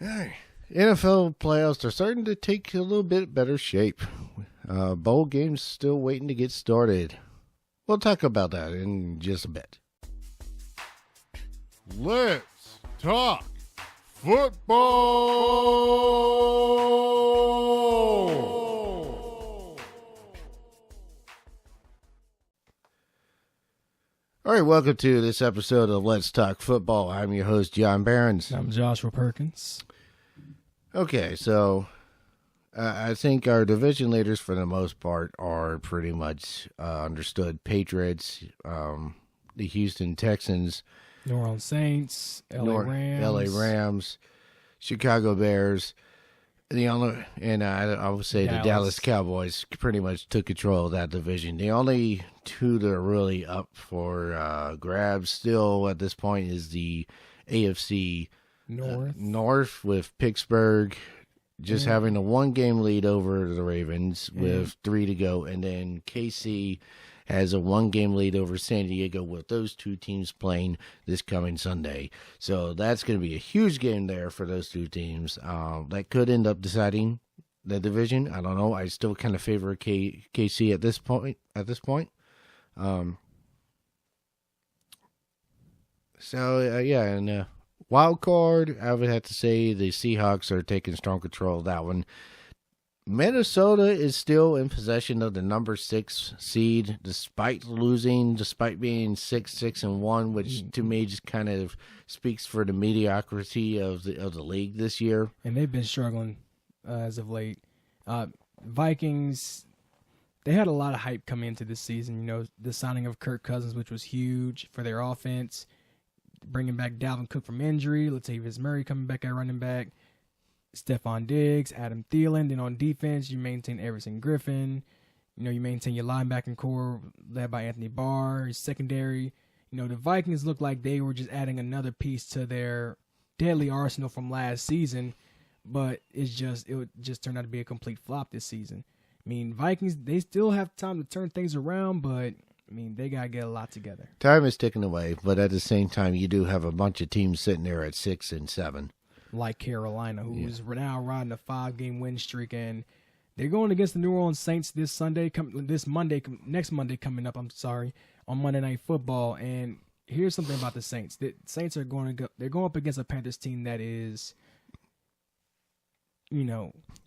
Hey, NFL playoffs are starting to take a little bit better shape. Bowl games still waiting to get started. We'll talk about that in just a bit. Let's talk football. All right, welcome to this episode of Let's Talk Football. I'm your host, John Behrens. I'm Joshua Perkins. Okay, so I think our division leaders, for the most part, are pretty much understood. Patriots, the Houston Texans, New Orleans Saints, LA Rams, Chicago Bears. I would say the Dallas Cowboys pretty much took control of that division. The only two that are really up for grabs still at this point is the AFC North with Pittsburgh just having a one-game lead over the Ravens with 3 to go, and then KC has a one-game lead over San Diego with those two teams playing this coming Sunday. So that's going to be a huge game there for those two teams. That could end up deciding the division. I don't know. I still kind of favor KC at this point. Wild card, I would have to say the Seahawks are taking strong control of that one. Minnesota is still in possession of the number 6 seed, despite being 6-1, which to me just kind of speaks for the mediocrity of the league this year. And they've been struggling as of late. Vikings, they had a lot of hype coming into this season. You know, the signing of Kirk Cousins, which was huge for their offense. Bringing back Dalvin Cook from injury, Latavius Murray coming back at running back. Stephon Diggs, Adam Thielen. Then on defense, you maintain Everson Griffin. You know, you maintain your linebacking core led by Anthony Barr. Your secondary. You know, the Vikings look like they were just adding another piece to their deadly arsenal from last season, but it just turned out to be a complete flop this season. I mean, Vikings, they still have time to turn things around, but I mean, they got to get a lot together. Time is ticking away, but at the same time, you do have a bunch of teams sitting there at 6 and 7. Like Carolina, who's now riding a 5-game win streak, and they're going against the New Orleans Saints next Monday coming up. On Monday Night Football. And here's something about the Saints: the Saints are going up against a Panthers team that is,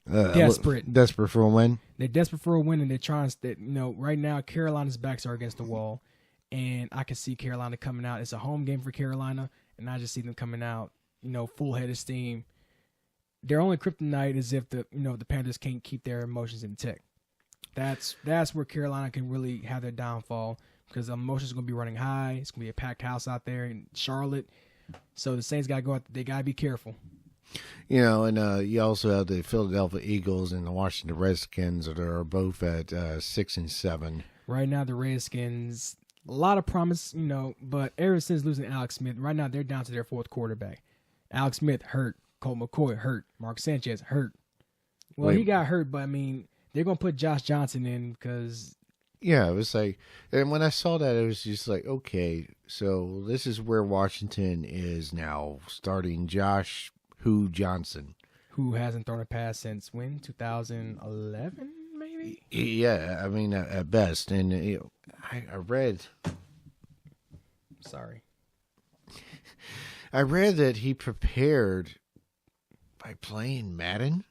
desperate for a win. They're desperate for a win, and they're trying to. Right now Carolina's backs are against the wall, and I can see Carolina coming out. It's a home game for Carolina, and I just see them coming out. Full head of steam. Their only kryptonite is if the Panthers can't keep their emotions in check. That's where Carolina can really have their downfall, because the emotions are going to be running high. It's going to be a packed house out there in Charlotte. So the Saints got to go out. They got to be careful. You also have the Philadelphia Eagles and the Washington Redskins that are both at 6 and 7. Right now, the Redskins, a lot of promise, but ever since losing Alex Smith, right now they're down to their 4th quarterback. Alex Smith hurt. Colt McCoy hurt. Mark Sanchez hurt. Well, he got hurt, but I mean, they're going to put Josh Johnson in because. Yeah, it was like, and when I saw that, it was just like, okay, so this is where Washington is now, starting Josh Johnson. Who hasn't thrown a pass since when? 2011, maybe? Yeah, I mean, at best. And I read. Sorry. I read that he prepared by playing Madden.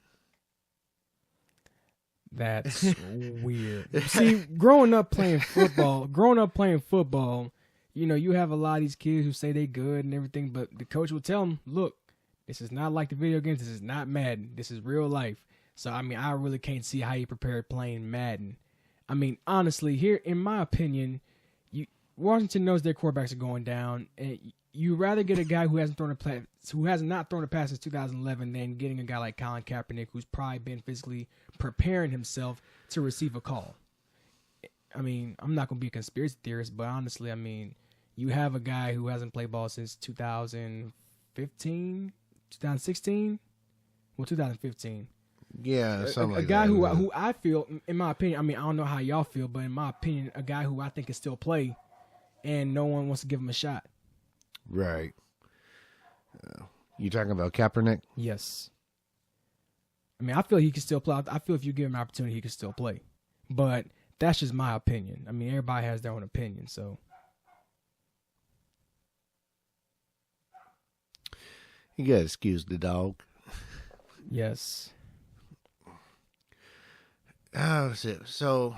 That's weird. See, growing up playing football, you have a lot of these kids who say they good and everything, but the coach will tell them, look, this is not like the video games. This is not Madden. This is real life. So, I mean, I really can't see how he prepared playing Madden. I mean, honestly, here, in my opinion, Washington knows their quarterbacks are going down, and you rather get a guy who has not thrown a pass since 2011 than getting a guy like Colin Kaepernick, who's probably been physically preparing himself to receive a call. I mean, I'm not going to be a conspiracy theorist, but honestly, I mean, you have a guy who hasn't played ball since 2015, 2016, 2015. Yeah, a guy who I feel, in my opinion, I mean, I don't know how y'all feel, but in my opinion, a guy who I think can still play, and no one wants to give him a shot. Right. You talking about Kaepernick? Yes. I mean, I feel he can still play. I feel if you give him an opportunity, he can still play. But that's just my opinion. I mean, everybody has their own opinion, so. You gotta excuse the dog. Yes. So,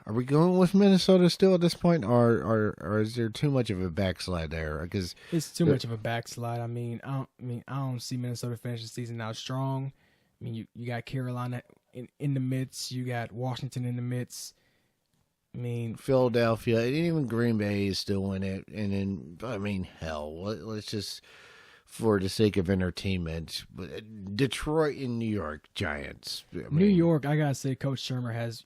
are we going with Minnesota still at this point, or is there too much of a backslide there? Because it's too much of a backslide. I don't see Minnesota finish the season out strong. I mean, you got Carolina in the midst. You got Washington in the midst. I mean, Philadelphia, and even Green Bay is still in it. And then, I mean, hell, let's just, for the sake of entertainment, Detroit and New York Giants. New York, I gotta say, Coach Shermer has,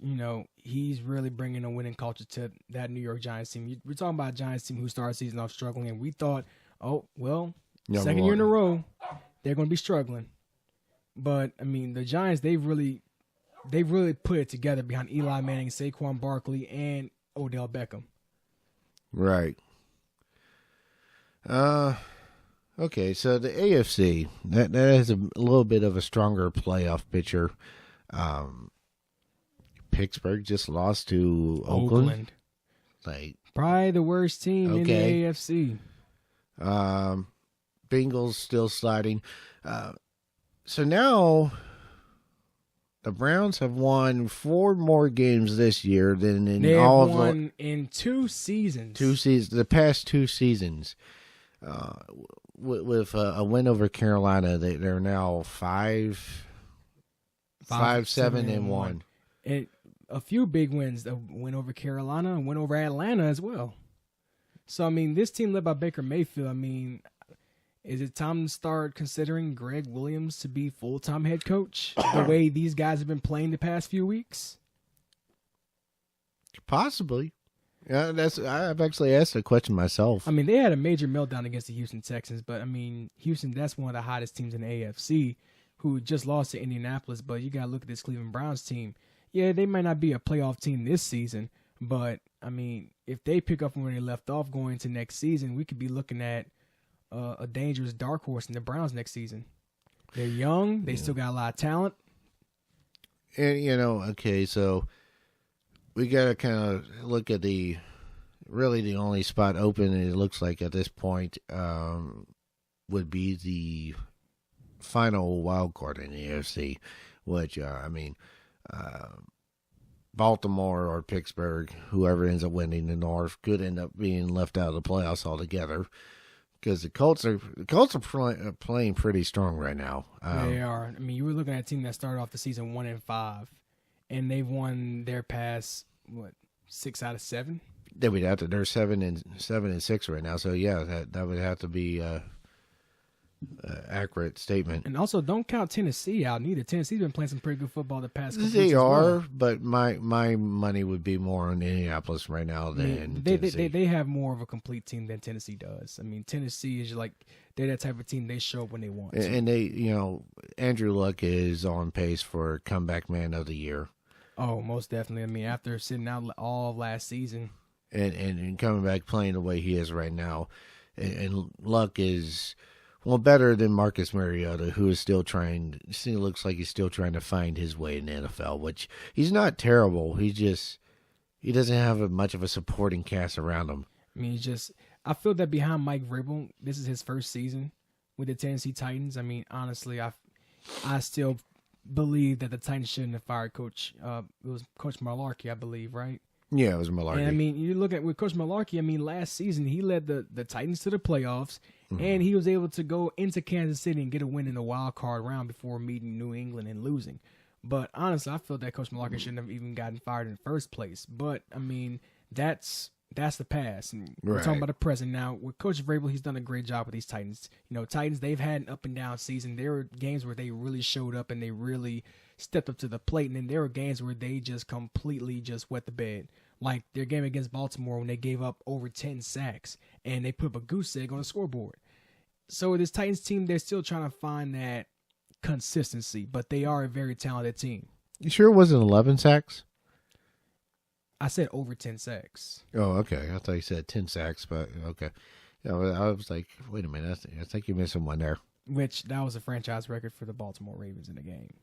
he's really bringing a winning culture to that New York Giants team. We're talking about a Giants team who started the season off struggling, and we thought, second year in a row, they're going to be struggling. But I mean, the Giants, they've really put it together behind Eli Manning, Saquon Barkley, and Odell Beckham. Right. Okay, so the AFC, that has a little bit of a stronger playoff picture. Pittsburgh just lost to Oakland. Probably the worst team in the AFC. Bengals still sliding. So now the Browns have won 4 more games this year than in all of the in 2 seasons. The past 2 seasons. With a win over Carolina, they're now 5-7-1. And a few big wins. A win over Carolina, a win over Atlanta as well. So I mean, this team led by Baker Mayfield. I mean, is it time to start considering Greg Williams to be full-time head coach the way these guys have been playing the past few weeks? Possibly. Yeah, I've actually asked the question myself. I mean, they had a major meltdown against the Houston Texans, but I mean, Houston, that's one of the hottest teams in the AFC, who just lost to Indianapolis. But you got to look at this Cleveland Browns team. Yeah, they might not be a playoff team this season, but I mean, if they pick up from where they left off going into next season, we could be looking at a dangerous dark horse in the Browns next season. They're young. They still got a lot of talent. And, okay, so we got to kind of look at the only spot open, it looks like at this point, would be the final wild card in the AFC, which, Baltimore or Pittsburgh, whoever ends up winning the North, could end up being left out of the playoffs altogether. Because the Colts are playing pretty strong right now. They are. I mean, you were looking at a team that started off the season 1-5, and they've won their past 6 out of 7. They would have to. They're 7-6 right now. So yeah, that would have to be an accurate statement. And also, don't count Tennessee out neither. Tennessee's been playing some pretty good football the past couple They weeks are, well. but my money would be more on Indianapolis right now than Tennessee. They have more of a complete team than Tennessee does. I mean, Tennessee is they're that type of team. They show up when they want. And they, Andrew Luck is on pace for comeback man of the year. Oh, most definitely. I mean, after sitting out all of last season. And coming back playing the way he is right now. And Luck is, better than Marcus Mariota, who is still trying. It looks like he's still trying to find his way in the NFL, which he's not terrible. He doesn't have much of a supporting cast around him. I mean, I feel that behind Mike Vrabel, this is his first season with the Tennessee Titans. I mean, honestly, I still believe that the Titans shouldn't have fired Coach. It was Coach Malarkey, I believe, right? Yeah, it was Malarkey. And I mean, you look at with Coach Malarkey. I mean, last season he led the Titans to the playoffs, and he was able to go into Kansas City and get a win in the wild card round before meeting New England and losing. But honestly, I feel that Coach Malarkey shouldn't have even gotten fired in the first place. But I mean, that's the past. And we're talking about the present now. With Coach Vrabel, he's done a great job with these Titans. Titans, they've had an up and down season. There were games where they really showed up and they really stepped up to the plate, and then there were games where they just completely just wet the bed. Like their game against Baltimore when they gave up over 10 sacks and they put up a goose egg on the scoreboard. So with this Titans team, they're still trying to find that consistency, but they are a very talented team. You sure it wasn't 11 sacks? I said over 10 sacks. Oh, okay. I thought you said 10 sacks, but okay. I was like, wait a minute. I think you're missing one there. which that was a franchise record for the Baltimore Ravens in the game.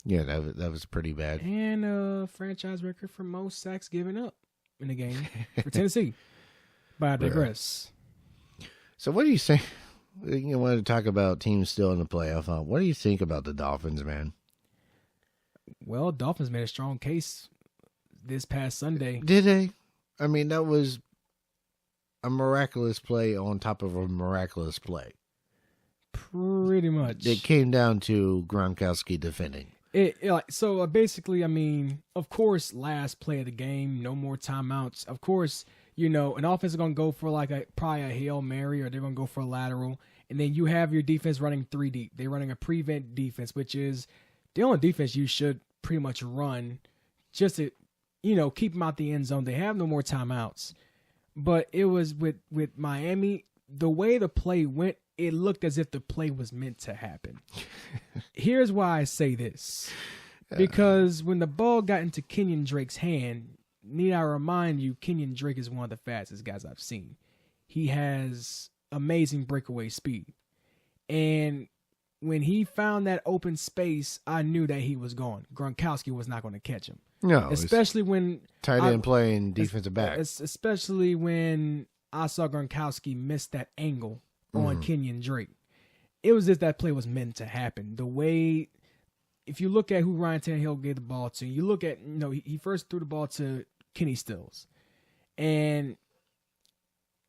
Yeah, that was pretty bad. And a franchise record for most sacks given up in the game for Tennessee. But I digress. So what do you think? You want to talk about teams still in the playoff hunt. What do you think about the Dolphins, man? Well, Dolphins made a strong case this past Sunday. Did they? I mean, that was a miraculous play on top of a miraculous play. Pretty much. It came down to Gronkowski defending. So basically, I mean, of course, last play of the game, no more timeouts. Of course, you know, an offense is going to go for probably a Hail Mary, or they're going to go for a lateral. And then you have your defense running 3 deep. They're running a prevent defense, which is the only defense you should pretty much run just to, you know, keep them out the end zone. They have no more timeouts. But it was with Miami, the way the play went, it looked as if the play was meant to happen. Here's why I say this. Because when the ball got into Kenyon Drake's hand, need I remind you, Kenyon Drake is one of the fastest guys I've seen. He has amazing breakaway speed. And when he found that open space, I knew that he was gone. Gronkowski was not going to catch him. No. Especially when... Tight end playing defensive back. Especially when I saw Gronkowski miss that angle on Kenyon Drake. It was just that play was meant to happen. The way... If you look at who Ryan Tannehill gave the ball to, you look at, you know, he first threw the ball to Kenny Stills. And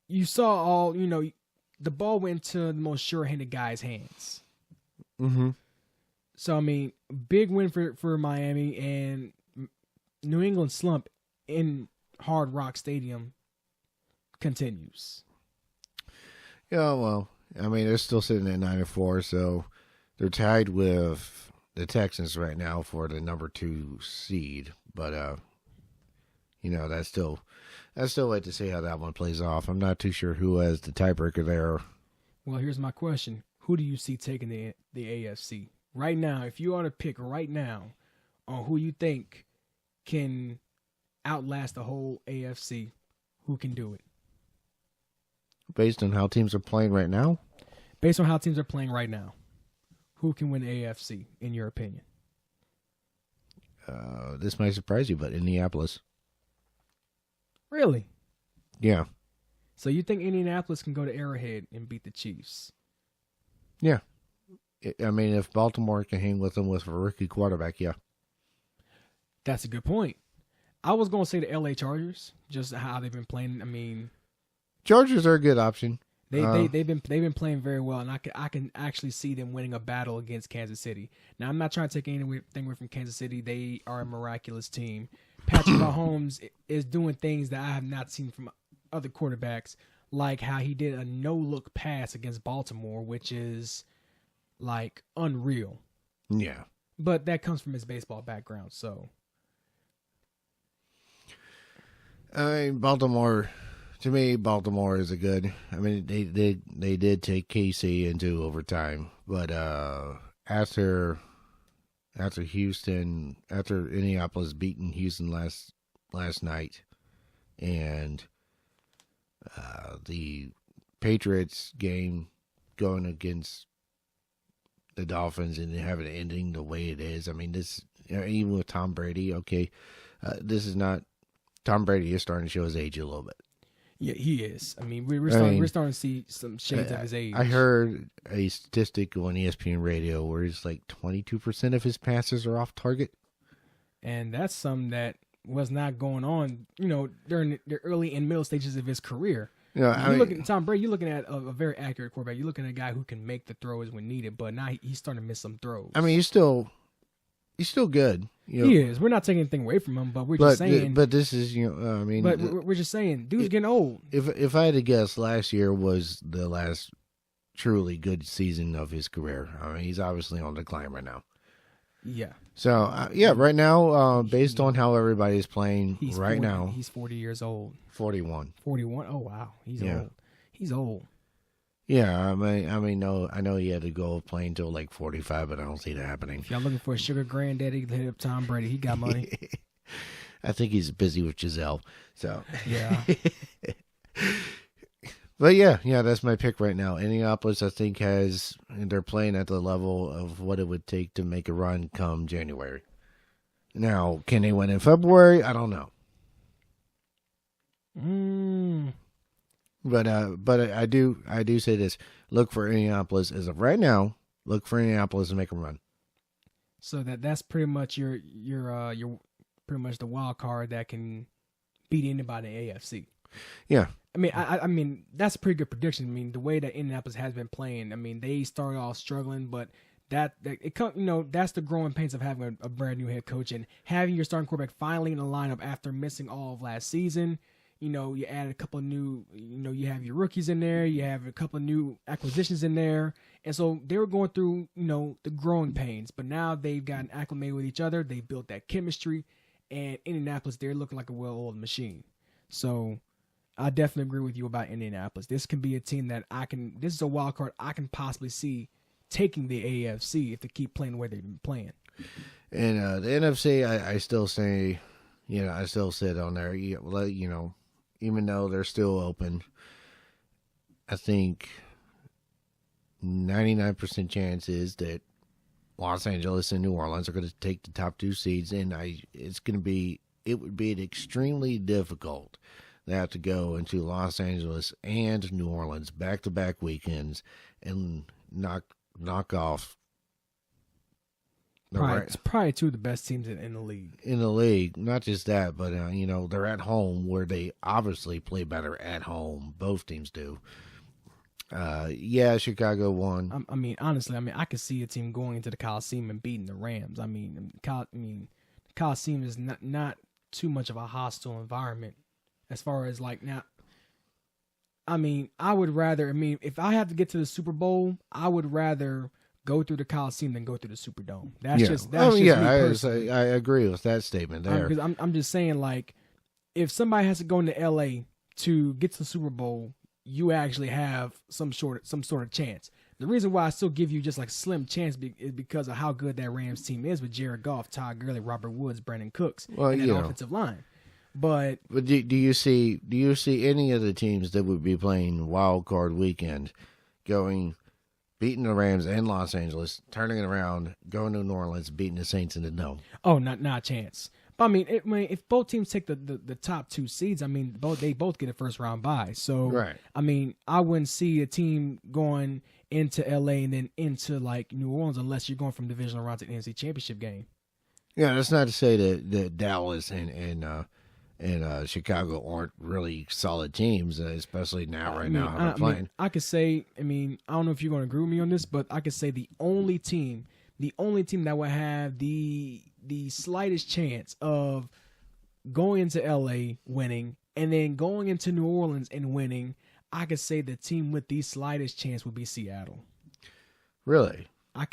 you saw all, you know, the ball went to the most sure-handed guy's hands. Mm-hmm. So, I mean, big win for Miami, and New England slump in Hard Rock Stadium continues. Yeah, well, I mean, they're still sitting at 9-4, so they're tied with the Texans right now for the number 2 seed, but you know, that's still wait to see how that one plays off. I'm not too sure who has the tiebreaker there. Well, here's my question: who do you see taking the AFC right now? If you ought to pick right now on who you think can outlast the whole AFC, who can do it? Based on how teams are playing right now? Based on how teams are playing right now. Who can win the AFC, in your opinion? This might surprise you, but Indianapolis. Really? Yeah. So you think Indianapolis can go to Arrowhead and beat the Chiefs? Yeah. I mean, if Baltimore can hang with them with a rookie quarterback, yeah. That's a good point. I was going to say the LA Chargers, just how they've been playing. I mean, Chargers are a good option. They've been playing very well, and I can actually see them winning a battle against Kansas City. Now, I'm not trying to take anything away from Kansas City. They are a miraculous team. Patrick Mahomes is doing things that I have not seen from other quarterbacks, like how he did a no-look pass against Baltimore, which is like unreal. Yeah. But that comes from his baseball background, so. I mean, Baltimore. To me, Baltimore is a good. I mean, they did take KC into overtime, but after Indianapolis beating Houston last night, and the Patriots game going against the Dolphins and having it ending the way it is. I mean, this, even with Tom Brady, okay, this is not. Tom Brady is starting to show his age a little bit. Yeah, he is. I mean, we're starting to see some shades of his age. I heard a statistic on ESPN radio where it's like 22% of his passes are off target. And that's something that was not going on, you know, during the early and middle stages of his career. Yeah, look at Tom Brady, you're looking at a very accurate quarterback. You're looking at a guy who can make the throws when needed, but now he's starting to miss some throws. I mean, he's still good. You know, he is. We're not taking anything away from him, but we're just saying. But this is, you know, I mean. But we're just saying, dude's getting old. If I had to guess, last year was the last truly good season of his career. I mean, he's obviously on decline right now. Yeah. So, right now, based on how everybody's playing now. He's 40 years old. 41. 41? Oh, wow. He's old. He's old. Yeah, I mean, no, I know he had to go playing until like 45, but I don't see that happening. If y'all looking for a sugar granddaddy to hit up Tom Brady, he got money. I think he's busy with Giselle. So yeah. But yeah, that's my pick right now. Indianapolis, I think, they're playing at the level of what it would take to make a run come January. Now, can they win in February? I don't know. But I do say this: look for Indianapolis as of right now. Look for Indianapolis to make a run. So that's pretty much your pretty much the wild card that can beat anybody in the AFC. Yeah. I mean that's a pretty good prediction. I mean the way that Indianapolis has been playing. I mean they started off struggling, but that's the growing pains of having a brand new head coach and having your starting quarterback finally in the lineup after missing all of last season. You add a couple of new, you have your rookies in there, you have a couple of new acquisitions in there. And so they were going through, the growing pains, but now they've gotten acclimated with each other. They built that chemistry, and Indianapolis, they're looking like a well-oiled machine. So I definitely agree with you about Indianapolis. This can be a team that this is a wild card I can possibly see taking the AFC if they keep playing the way they've been playing. And the NFC, I still say, I still sit on there, even though they're still open. I think 99% chance is that Los Angeles and New Orleans are going to take the top 2 seeds, and it would be extremely difficult to have to go into Los Angeles and New Orleans back-to-back weekends and knock off. It's probably 2 of the best teams in the league. In the league, not just that, but they're at home where they obviously play better at home. Both teams do. Chicago won. I mean, honestly, I could see a team going into the Coliseum and beating the Rams. The Coliseum is not too much of a hostile environment as far as like now. I would rather. If I have to get to the Super Bowl, I would rather go through the Coliseum than go through the Superdome. That's just me personally. I agree with that statement there. Because I'm just saying, like, if somebody has to go into LA to get to the Super Bowl, you actually have some sort of chance. The reason why I still give you just like slim chance is because of how good that Rams team is with Jared Goff, Todd Gurley, Robert Woods, Brandon Cooks, and that offensive line. But do you see any of the teams that would be playing wild card weekend beating the Rams and Los Angeles, turning it around, going to New Orleans, beating the Saints in the Dome? Oh, not a chance. But if both teams take the top 2 seeds, they both get a first round bye. So right. I wouldn't see a team going into LA and then into like New Orleans unless you're going from divisional round to the NFC Championship game. Yeah, that's not to say that Dallas and Chicago aren't really solid teams, especially now how they're playing. I could say, I don't know if you're going to agree with me on this, but I could say the only team that would have the slightest chance of going into LA winning and then going into New Orleans and winning, I could say the team with the slightest chance would be Seattle. Really? I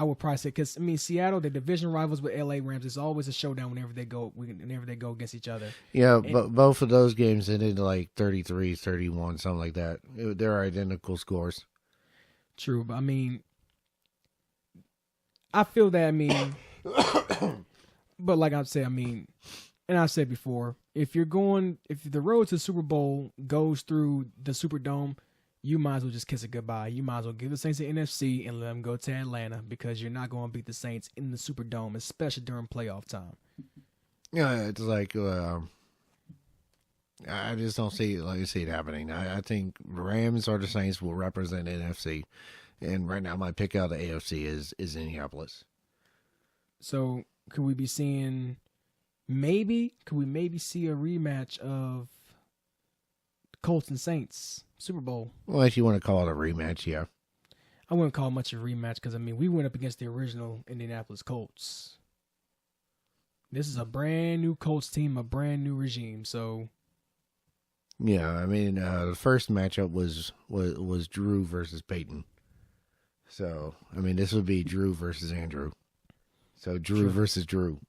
would probably say, because Seattle, the division rivals with LA Rams, is always a showdown whenever they go against each other. Yeah, but both of those games ended like 33-31, something like that. They're identical scores. True, but I feel that, but like I said, and I've said before, if the road to the Super Bowl goes through the Superdome, you might as well just kiss it goodbye. You might as well give the Saints the NFC and let them go to Atlanta because you're not going to beat the Saints in the Superdome, especially during playoff time. Yeah, it's like I just don't see it happening. I think Rams or the Saints will represent NFC, and right now my pick out of the AFC is Indianapolis. So could we be seeing maybe see a rematch of Colts and Saints Super Bowl? Well, if you want to call it a rematch, yeah. I wouldn't call it much of a rematch because we went up against the original Indianapolis Colts. This is a brand new Colts team, a brand new regime. So yeah, the first matchup was Drew versus Peyton. So this would be Drew versus Andrew. So Drew versus Drew.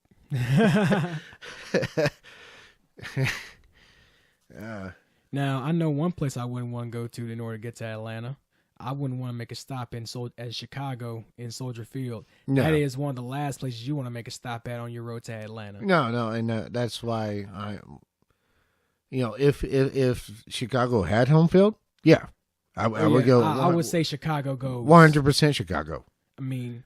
Now, I know one place I wouldn't want to go to in order to get to Atlanta. I wouldn't want to make a stop at Chicago in Soldier Field. No. That is one of the last places you want to make a stop at on your road to Atlanta. No, and that's why if Chicago had home field, Yeah, I would go. I would say Chicago goes 100% Chicago. I mean,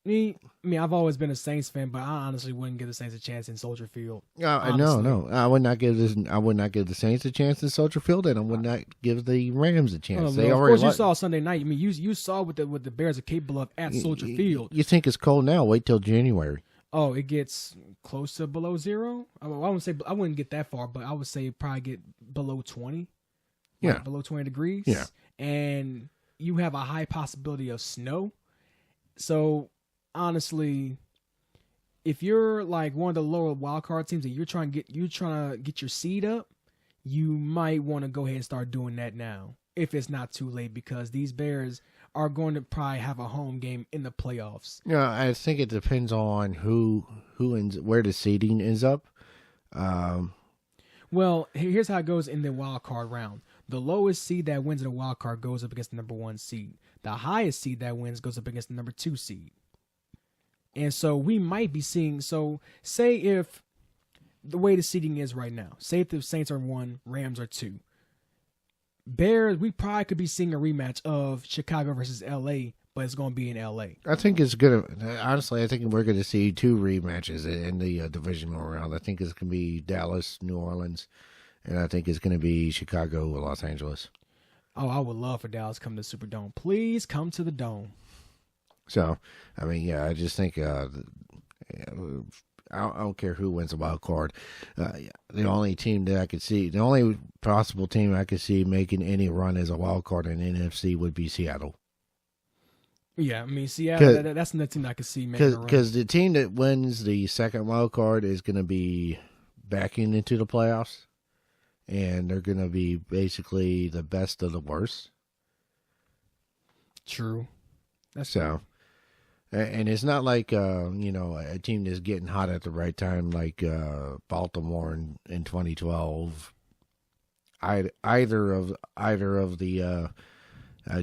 I've always been a Saints fan, but I honestly wouldn't give the Saints a chance in Soldier Field. No, I would not give the Saints a chance in Soldier Field, and I would not give the Rams a chance. Of course, you saw Sunday night. I mean, you saw what the Bears are capable of at Soldier Field. You think it's cold now? Wait till January. Oh, it gets close to below zero. I wouldn't get that far, but I would say probably get below 20. Yeah, like below 20 degrees. Yeah, and you have a high possibility of snow. So honestly, if you're like one of the lower wild card teams and you're trying to get your seed up, you might want to go ahead and start doing that now if it's not too late, because these Bears are going to probably have a home game in the playoffs. Yeah, I think it depends on who ends, where the seeding ends up. Well, here's how it goes in the wild card round. The lowest seed that wins in the wild card goes up against the number 1 seed. The highest seed that wins goes up against the number 2 seed. And so we might be seeing, so say if the way the seeding is right now, say if the Saints are 1, Rams are 2. Bears, we probably could be seeing a rematch of Chicago versus LA, but it's going to be in LA. I think it's good. Honestly, I think we're going to see 2 rematches in the divisional round. I think it's going to be Dallas, New Orleans, and I think it's going to be Chicago, Los Angeles. Oh, I would love for Dallas to come to the Superdome. Please come to the Dome. So, I mean, yeah, I just think I don't care who wins the wild card. The only team that I could see, the only possible team I could see making any run as a wild card in NFC would be Seattle. Yeah, I mean, Seattle, that's another team I could see making a run. Because the team that wins the second wild card is going to be backing into the playoffs, and they're going to be basically the best of the worst. True. That's so. And it's not like a team that's getting hot at the right time, like Baltimore in 2012. Either of the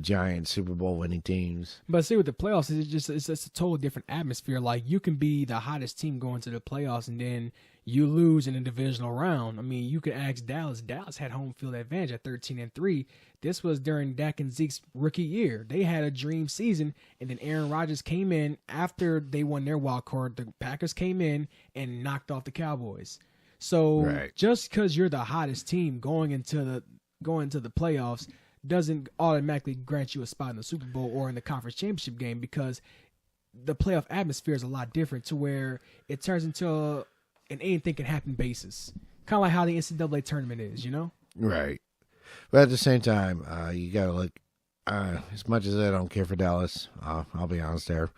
Giants Super Bowl winning teams. But see, with the playoffs, it's a totally different atmosphere. Like, you can be the hottest team going to the playoffs, and then you lose in the divisional round. I mean, you could ask Dallas. Dallas had home field advantage at 13-3. This was during Dak and Zeke's rookie year. They had a dream season, and then Aaron Rodgers came in after they won their wild card. The Packers came in and knocked off the Cowboys. So just because you're the hottest team going into the playoffs doesn't automatically grant you a spot in the Super Bowl or in the conference championship game, because the playoff atmosphere is a lot different, to where it turns into an anything can happen basis. Kind of like how the NCAA tournament is, you know? Right. But at the same time, you got to look, as much as I don't care for Dallas, I'll be honest there.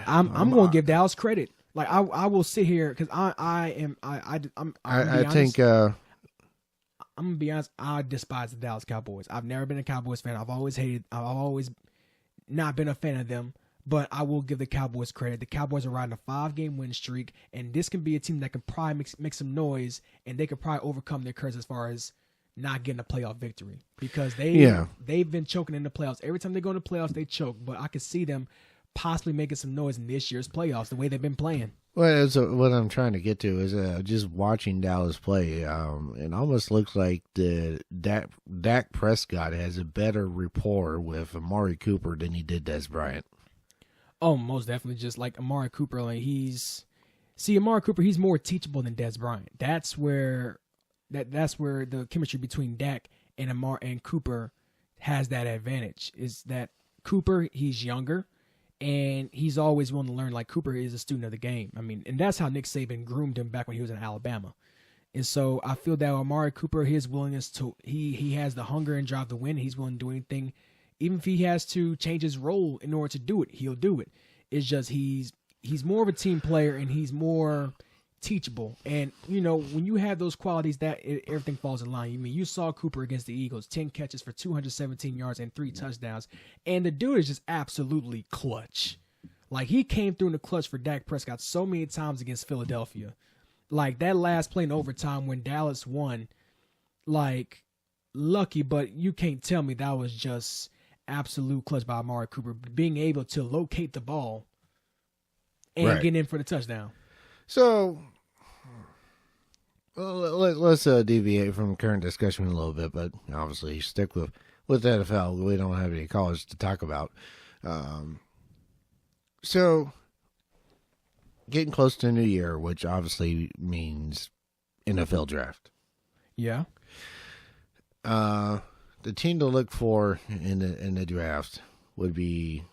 I'm going to give Dallas credit. Like, I will sit here, because I'm going to be honest, I despise the Dallas Cowboys. I've never been a Cowboys fan. I've always not been a fan of them, but I will give the Cowboys credit. The Cowboys are riding a 5-game win streak, and this can be a team that can probably make some noise, and they could probably overcome their curse as far as not getting a playoff victory, because they've been choking in the playoffs. Every time they go to the playoffs, they choke, but I could see them possibly making some noise in this year's playoffs, the way they've been playing. Well, what I'm trying to get to is just watching Dallas play. It almost looks like the Dak Prescott has a better rapport with Amari Cooper than he did Dez Bryant. Oh, most definitely. Just like Amari Cooper, like Amari Cooper, he's more teachable than Dez Bryant. That's where the chemistry between Dak and Cooper has that advantage. Is that Cooper, he's younger, and he's always willing to learn. Like, Cooper is a student of the game. I mean, and that's how Nick Saban groomed him back when he was in Alabama. And so I feel that Amari Cooper, his willingness to, he has the hunger and drive to win. He's willing to do anything. Even if he has to change his role in order to do it, he'll do it. It's just he's more of a team player, and he's more teachable. And, when you have those qualities, everything falls in line. I mean, you saw Cooper against the Eagles, 10 catches for 217 yards and 3 touchdowns. And the dude is just absolutely clutch. Like, he came through in the clutch for Dak Prescott so many times against Philadelphia. Like, that last play in overtime when Dallas won, like, lucky, but you can't tell me that was just absolute clutch by Amari Cooper, being able to locate the ball and get in for the touchdown. So, Well, let's deviate from the current discussion a little bit, but obviously stick with NFL. We don't have any college to talk about. So, getting close to New Year, which obviously means NFL draft. Yeah. The team to look for in the draft would be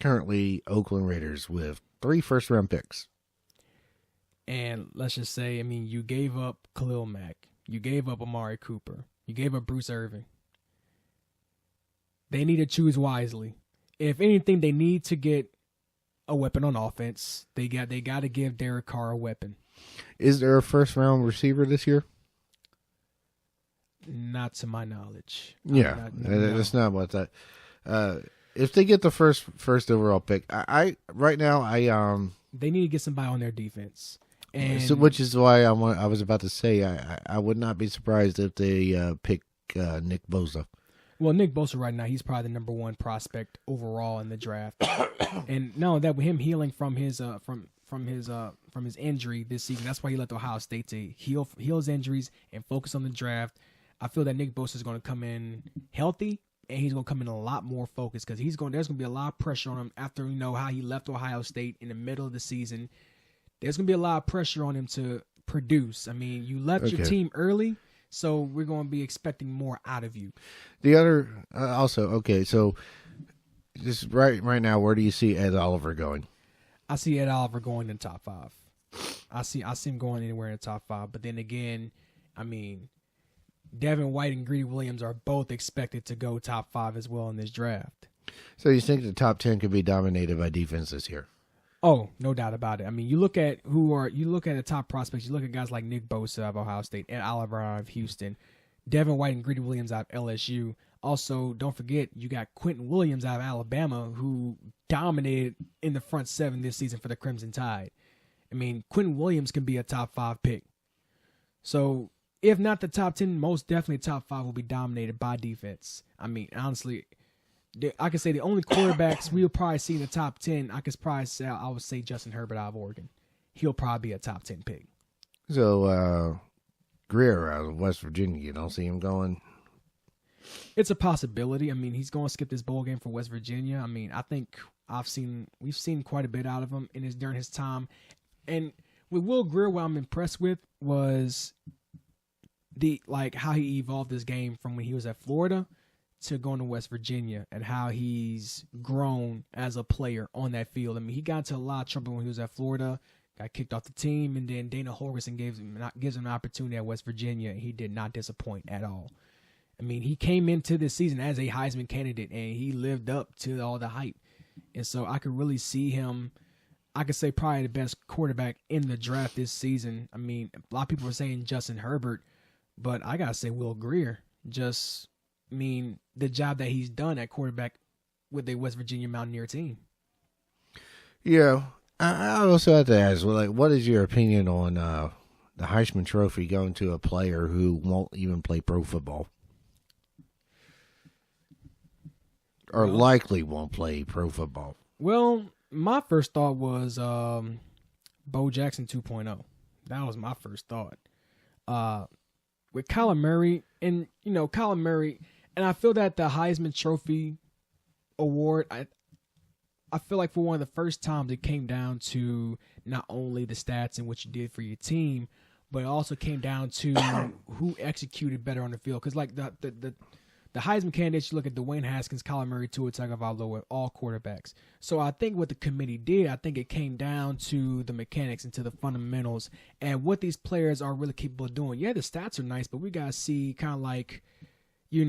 currently Oakland Raiders with 3 first-round picks. And let's just say, I mean, you gave up Khalil Mack. You gave up Amari Cooper. You gave up Bruce Irvin. They need to choose wisely. If anything, they need to get a weapon on offense. They got to give Derek Carr a weapon. Is there a first-round receiver this year? Not to my knowledge. Yeah, that's not what that. If they get the first overall pick, I right now they need to get somebody on their defense. And so, which is why I was about to say I would not be surprised if they pick Nick Bosa. Well, Nick Bosa right now, he's probably the number 1 prospect overall in the draft. And no, that with him healing from his injury this season, that's why he left Ohio State to heal his injuries and focus on the draft. I feel that Nick Bosa is going to come in healthy, and he's going to come in a lot more focused because there's going to be a lot of pressure on him after how he left Ohio State in the middle of the season. There's going to be a lot of pressure on him to produce. I mean, you left your team early, so we're going to be expecting more out of you. The other so just right now, where do you see Ed Oliver going? I see Ed Oliver going in the top 5. I see him going anywhere in the top 5. But then again, I mean, Devin White and Greedy Williams are both expected to go top 5 as well in this draft. So you think the top 10 could be dominated by defense this year? Oh, no doubt about it. I mean, you look at the top prospects. You look at guys like Nick Bosa of Ohio State, Ed Oliver out of Houston, Devin White and Greedy Williams out of LSU. Also, don't forget you got Quentin Williams out of Alabama, who dominated in the front 7 this season for the Crimson Tide. I mean, Quentin Williams can be a top 5 pick. So, if not the top 10, most definitely top 5 will be dominated by defense. I mean, honestly, I could say the only quarterbacks we'll probably see in the top 10, I would say Justin Herbert out of Oregon. He'll probably be a top 10 pick. So, Greer out of West Virginia, you don't see him going? It's a possibility. I mean, he's going to skip this bowl game for West Virginia. I mean, I think we've seen quite a bit out of him during his time. And with Will Greer, what I'm impressed with was how he evolved this game from when he was at Florida to going to West Virginia, and how he's grown as a player on that field. I mean, he got into a lot of trouble when he was at Florida, got kicked off the team, and then Dana Holgorsen gives him an opportunity at West Virginia, and he did not disappoint at all. I mean, he came into this season as a Heisman candidate, and he lived up to all the hype. And so I could really see him, I could say probably the best quarterback in the draft this season. I mean, a lot of people are saying Justin Herbert, but I got to say Will Greer. The job that he's done at quarterback with the West Virginia Mountaineer team. Yeah. I also have to ask, what is your opinion on the Heisman Trophy going to a player who won't even play pro football? Or likely won't play pro football? Well, my first thought was Bo Jackson 2.0. That was my first thought. With Kyler Murray, and Kyler Murray, and I feel that the Heisman Trophy award, I feel like for one of the first times it came down to not only the stats and what you did for your team, but it also came down to who executed better on the field. Because like the Heisman candidates, you look at Dwayne Haskins, Kyler Murray, Tua Tagovailoa, all quarterbacks. So I think what the committee did, I think it came down to the mechanics and to the fundamentals and what these players are really capable of doing. Yeah, the stats are nice, but we got to see kind of like, we're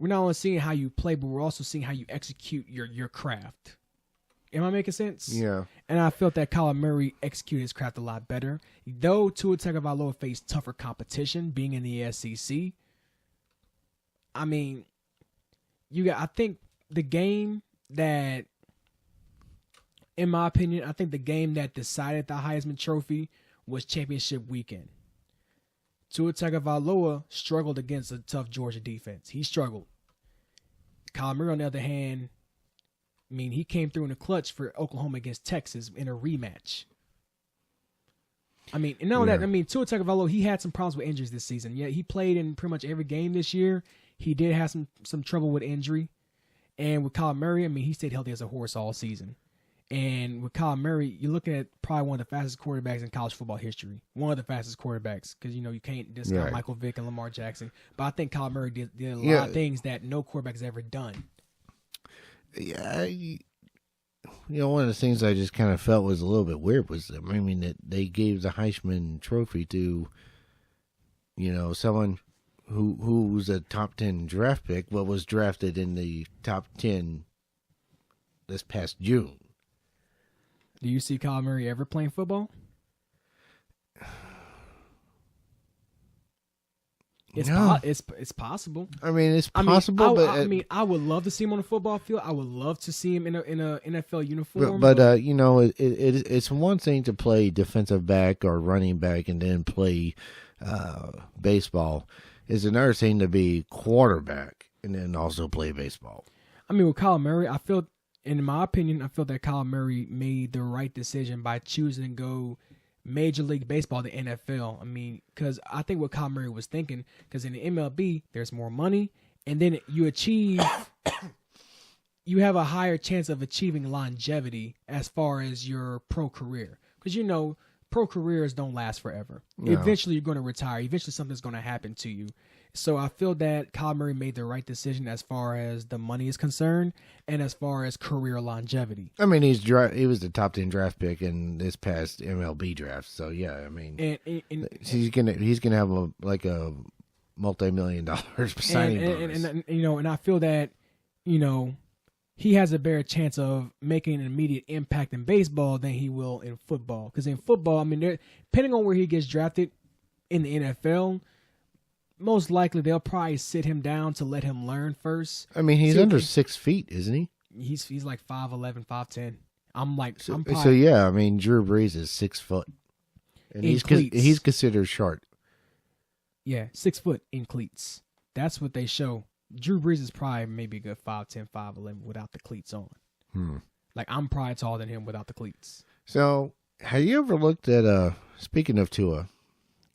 not only seeing how you play, but we're also seeing how you execute your craft. Am I making sense? Yeah. And I felt that Kyler Murray executed his craft a lot better. Though Tua Tagovailoa faced tougher competition being in the SEC, I mean, I think the game that, in my opinion, I think the game that decided the Heisman Trophy was championship weekend. Tua Tagovailoa struggled against a tough Georgia defense. He struggled. Kyler Murray, on the other hand, I mean, he came through in the clutch for Oklahoma against Texas in a rematch. I mean, Tua Tagovailoa, he had some problems with injuries this season. Yeah, he played in pretty much every game this year. He did have some trouble with injury. And with Kyler Murray, I mean, he stayed healthy as a horse all season. And with Kyler Murray, you're looking at probably one of the fastest quarterbacks in college football history. One of the fastest quarterbacks, because, you can't discount Michael Vick and Lamar Jackson. But I think Kyler Murray did a lot of things that no quarterback has ever done. Yeah, one of the things I just kind of felt was a little bit weird was, that they gave the Heisman Trophy to, someone who was a top 10 draft pick, but was drafted in the top 10 this past June. Do you see Kyler Murray ever playing football? It's possible. It's possible, I would love to see him on the football field. I would love to see him in a NFL uniform. But it's one thing to play defensive back or running back and then play baseball. It's another thing to be quarterback and then also play baseball. With Kyler Murray, in my opinion, I feel that Kyler Murray made the right decision by choosing to go Major League Baseball, the NFL. Because I think what Kyler Murray was thinking, because in the MLB, there's more money, and then you have a higher chance of achieving longevity as far as your pro career. Because, pro careers don't last forever. No. Eventually, you're going to retire. Eventually, something's going to happen to you. So I feel that Kyler Murray made the right decision as far as the money is concerned and as far as career longevity. He was the top 10 draft pick in this past MLB draft. So yeah, and he's gonna have a multi-million-dollar signing bonus. And I feel that he has a better chance of making an immediate impact in baseball than he will in football. Because in football, depending on where he gets drafted in the NFL, most likely they'll probably sit him down to let him learn first. He's under 6 feet, isn't he? He's like 5'11", 5'10". Drew Brees is 6 foot, and he's considered short. Yeah, 6 foot in cleats. That's what they show. Drew Brees is probably maybe a good 5'10", 5'11" without the cleats on. I'm probably taller than him without the cleats. So, have you ever looked at speaking of Tua,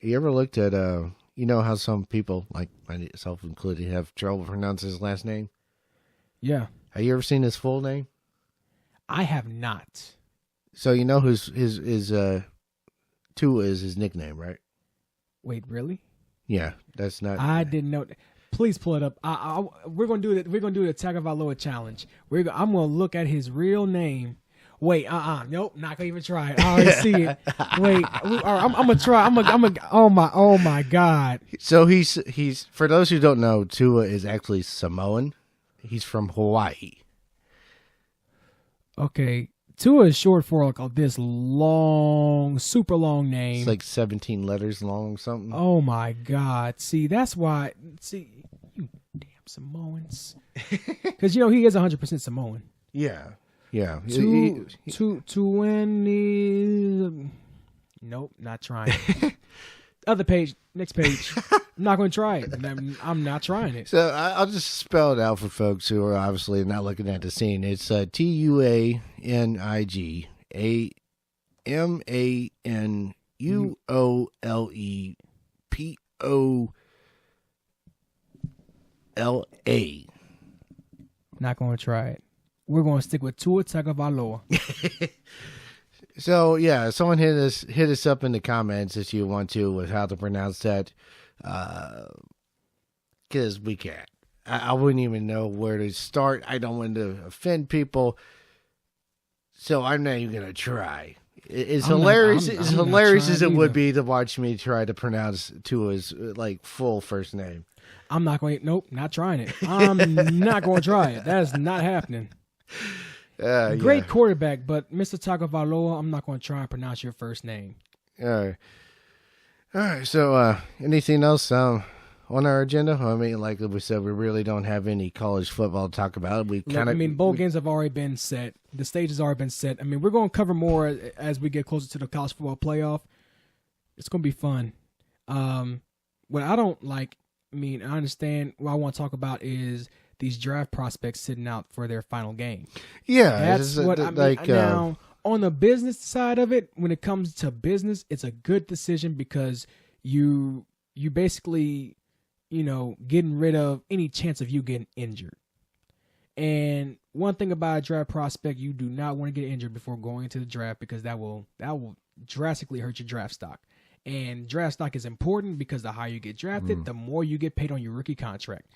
you ever looked at how some people, like myself included, have trouble pronouncing his last name? Yeah. Have you ever seen his full name? I have not. So his Tua is his nickname, right? Wait, really? Yeah, that's not. I didn't know. Please pull it up. We're gonna do it. We're gonna do the Tagovailoa challenge. I'm gonna look at his real name. Wait, nope, not gonna even try it. I already see it. Wait, I'm gonna try. Oh my God. So he's for those who don't know, Tua is actually Samoan. He's from Hawaii. Okay, Tua is short for this long, super long name. It's like 17 letters long, something. Oh my God! See, that's why. See, you damn Samoans. Because he is 100% Samoan. Yeah. Yeah. 220. Nope, not trying. Other page, next page. I'm not going to try it. I'm not trying it. So I'll just spell it out for folks who are obviously not looking at the scene. It's TUANIGMANUOLEPOLA. Not going to try it. We're going to stick with Tua Tagovailoa. So yeah, someone hit us up in the comments if you want to with how to pronounce that, because we can't. I wouldn't even know where to start. I don't want to offend people, so I'm not even gonna try. It's hilarious. As hilarious as it would be to watch me try to pronounce Tua's full first name. I'm not going. Nope, not trying it. I'm not going to try it. That is not happening. Great quarterback, but Mr. Tagovailoa, I'm not going to try and pronounce your first name. All right. So, anything else on our agenda? Like we said, we really don't have any college football to talk about. Bowl games have already been set. The stage has already been set. We're going to cover more as we get closer to the college football playoff. It's going to be fun. What I don't like, I understand what I want to talk about is these draft prospects sitting out for their final game. Yeah, that's what now. on the business side of it, when it comes to business, it's a good decision because you basically, getting rid of any chance of you getting injured. And one thing about a draft prospect, you do not want to get injured before going into the draft because that will drastically hurt your draft stock. And draft stock is important because the higher you get drafted, the more you get paid on your rookie contract.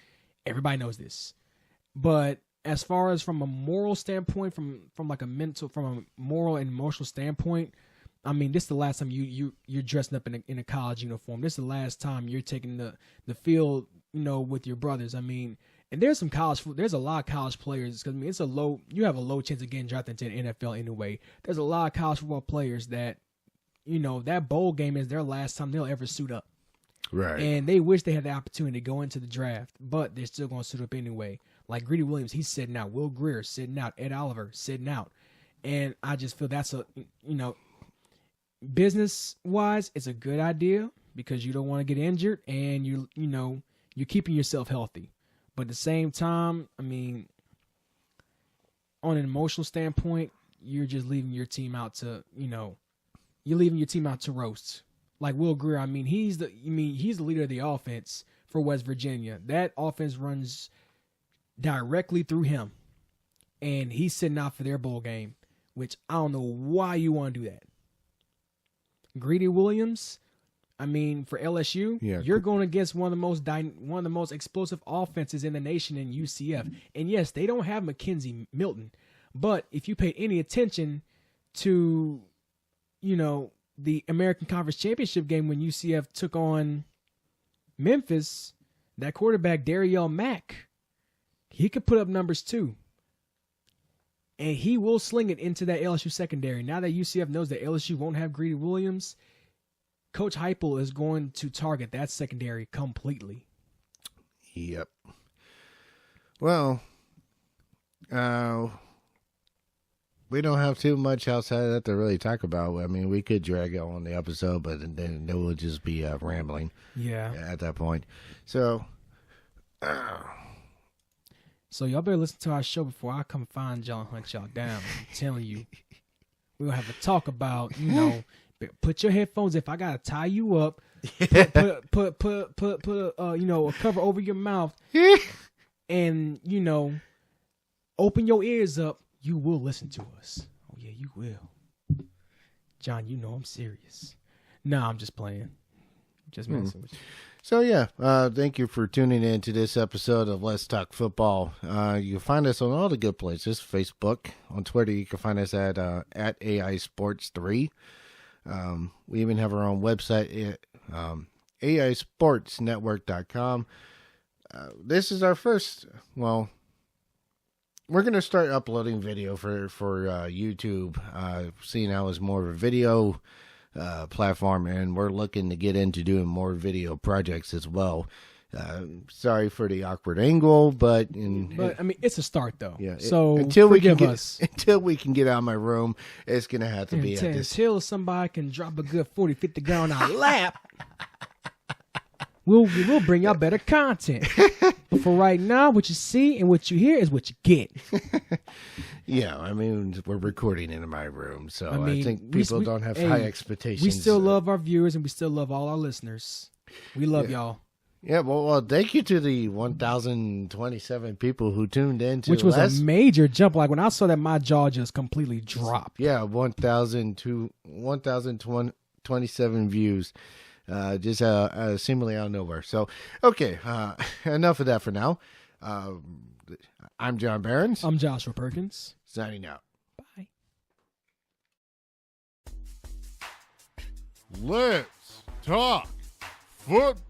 Everybody knows this. But as far as from a moral standpoint, from a moral and emotional standpoint, I mean, this is the last time you're dressing up in a college uniform. This is the last time you're taking the field, with your brothers. I mean, and there's a lot of college players because I mean you have a low chance of getting drafted into the NFL anyway. There's a lot of college football players that, that bowl game is their last time they'll ever suit up. Right. And they wish they had the opportunity to go into the draft, but they're still going to suit up anyway. Like Greedy Williams, he's sitting out. Will Grier sitting out. Ed Oliver sitting out. And I just feel that's business-wise, it's a good idea because you don't want to get injured and you're keeping yourself healthy. But at the same time, I mean, on an emotional standpoint, you're just leaving your team out to, roast. Like Will Grier, I mean, he's the leader of the offense for West Virginia. That offense runs directly through him. And he's sitting out for their bowl game, which I don't know why you want to do that. Greedy Williams, I mean, for LSU, you're going against one of the most explosive offenses in the nation in UCF. And yes, they don't have McKenzie Milton, but if you paid any attention to, the American Conference Championship game when UCF took on Memphis, that quarterback Dariel Mack, he could put up numbers too. And he will sling it into that LSU secondary. Now that UCF knows that LSU won't have Greedy Williams, Coach Heupel is going to target that secondary completely. Yep. Well, we don't have too much outside of that to really talk about. I mean, we could drag out on the episode, but then it would just be rambling. Yeah. At that point. So y'all better listen to our show before I come find y'all and hunt y'all down. I'm telling you. We're going to have to talk about, put your headphones, if I got to tie you up, put a cover over your mouth and, open your ears up. You will listen to us. Oh, yeah, you will. John, I'm serious. Nah, I'm just playing. Just messing with you. So, yeah, thank you for tuning in to this episode of Let's Talk Football. You can find us on all the good places, Facebook. On Twitter, you can find us at AI Sports 3. We even have our own website, AISportsNetwork.com. This is our first, we're going to start uploading video for YouTube, seeing how it's more of a video platform, and we're looking to get into doing more video projects as well. Sorry for the awkward angle, but I mean, it's a start though. Yeah. So until we can get out of my room, it's gonna have to be until somebody can drop a good 40-50 gun on our lap. We'll bring y'all better content. But for right now, what you see and what you hear is what you get. Yeah, I mean, we're recording in my room, so I think people don't have high expectations. We still love our viewers, and we still love all our listeners. We love y'all. Yeah, well, thank you to the 1,027 people who tuned in. Which was a major jump. Like, when I saw that, my jaw just completely dropped. Yeah, 1,027 views. Just seemingly out of nowhere. So, okay, enough of that for now. I'm John Behrens. I'm Joshua Perkins. Signing out. Bye. Let's talk football.